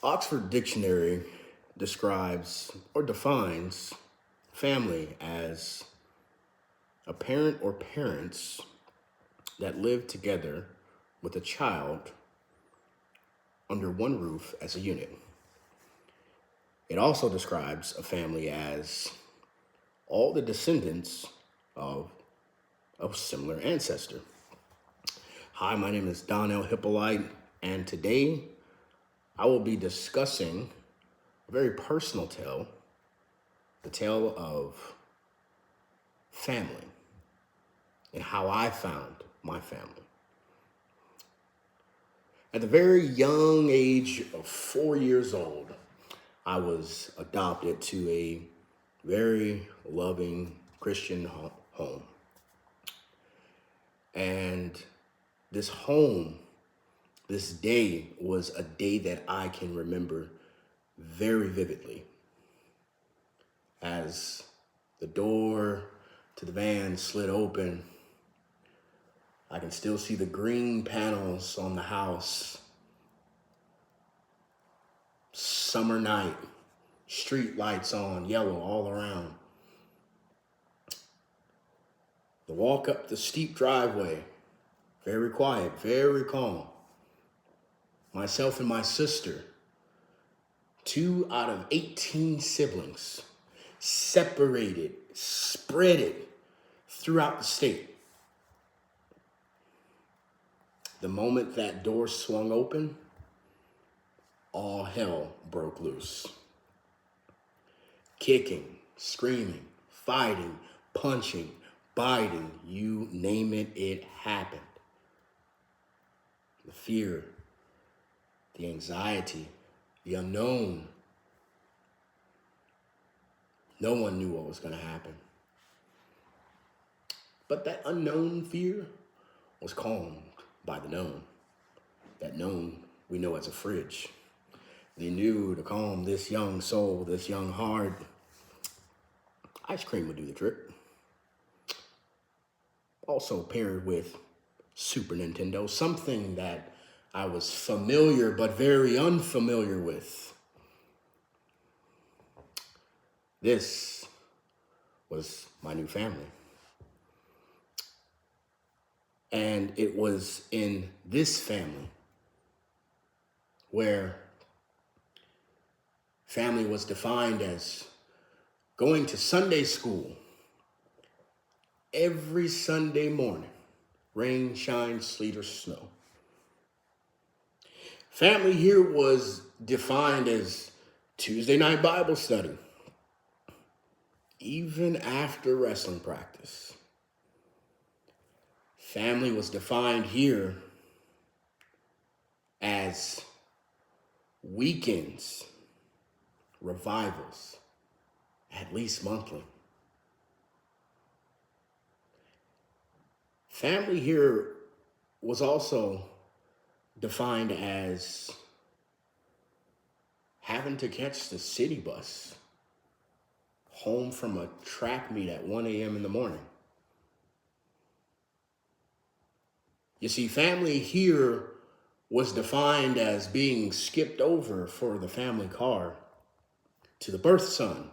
Oxford Dictionary describes or defines family as a parent or parents that live together with a child under one roof as a unit. It also describes a family as all the descendants of a similar ancestor. Hi, my name is Donnell Hippolyte, and today I will be discussing a very personal tale, the tale of family and how I found my family. At the very young age of 4 years old, I was adopted to a very loving Christian home. And this home, this day was a day that I can remember very vividly. As the door to the van slid open, I can still see the green panels on the house. Summer night, street lights on, yellow all around. The walk up the steep driveway, very quiet, very calm. Myself and my sister, 2 out of 18 siblings, separated, spread it throughout the state. The moment that door swung open, all hell broke loose. Kicking, screaming, fighting, punching, biting, you name it, it happened. The fear, the anxiety, the unknown. No one knew what was going to happen. But that unknown fear was calmed by the known. That known we know as a fridge. They knew to calm this young soul, this young heart. Ice cream would do the trick. Also paired with Super Nintendo, something that I was familiar but very unfamiliar with. This was my new family. And it was in this family where family was defined as going to Sunday school every Sunday morning, rain, shine, sleet, or snow. Family here was defined as Tuesday night Bible study, even after wrestling practice. Family was defined here as weekends, revivals, at least monthly. Family here was also defined as having to catch the city bus home from a track meet at 1 a.m. in the morning. You see, family here was defined as being skipped over for the family car to the birth son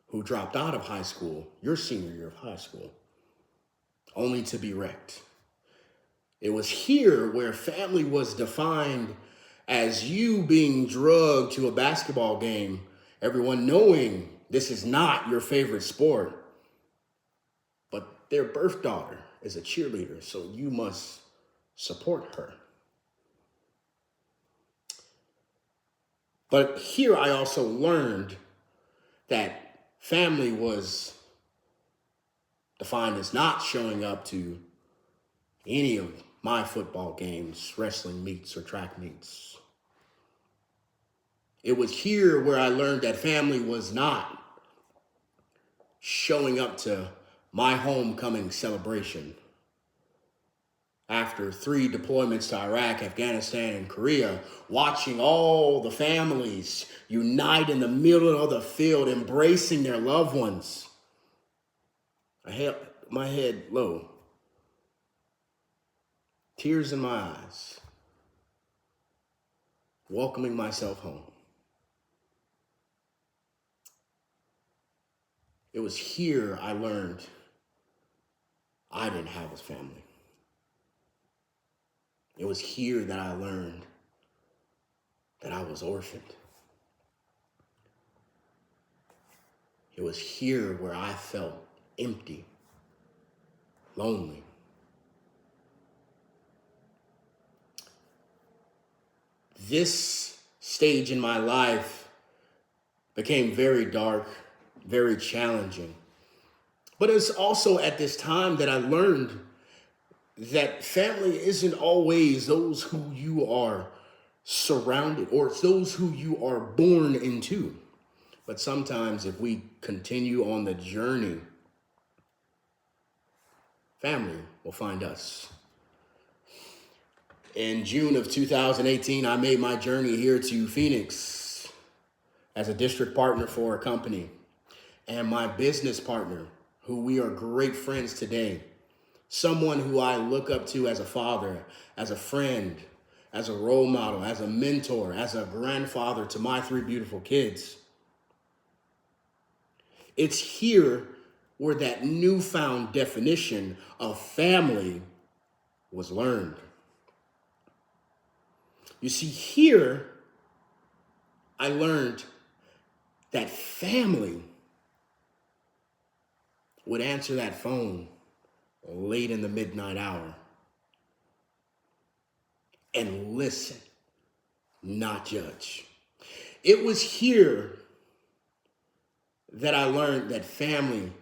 who dropped out of high school, your senior year of high school, only to be wrecked. It was here where family was defined as you being drugged to a basketball game, everyone knowing this is not your favorite sport, but their birth daughter is a cheerleader, so you must support her. But here I also learned that family was defined as not showing up to any of my football games, wrestling meets, or track meets. It was here where I learned that family was not showing up to my homecoming celebration. After 3 deployments to Iraq, Afghanistan, and Korea, watching all the families unite in the middle of the field, embracing their loved ones. I held my head low, tears in my eyes. welcoming myself home. It was here I learned I didn't have a family. It was here that I learned that I was orphaned. It was here where I felt empty, lonely. This stage in my life became very dark, very challenging. But it's also at this time that I learned that family isn't always those who you are surrounded or it's those who you are born into. But sometimes if we continue on the journey, family will find us. In June of 2018, I made my journey here to Phoenix as a district partner for a company. And my business partner, who we are great friends today, someone who I look up to as a father, as a friend, as a role model, as a mentor, as a grandfather to my 3 beautiful kids. It's here where that newfound definition of family was learned. You see, here I learned that family would answer that phone late in the midnight hour and listen, not judge. It was here that I learned that family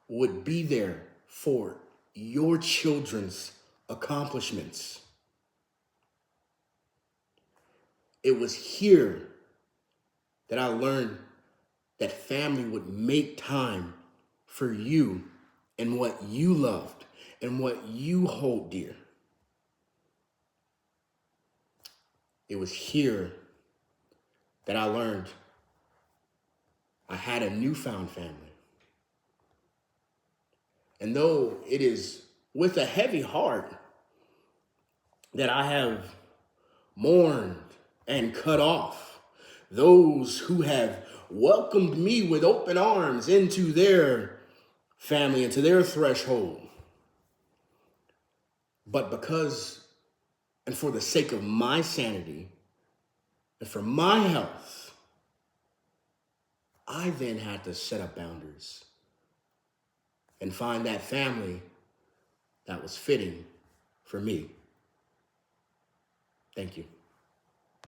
would be there for your children's accomplishments. It was here that I learned that family would make time for you and what you loved and what you hold dear. It was here that I learned I had a newfound family. And though it is with a heavy heart that I have mourned and cut off those who have welcomed me with open arms into their family, into their threshold. But because and for the sake of my sanity and for my health, I then had to set up boundaries and find that family that was fitting for me. Thank you.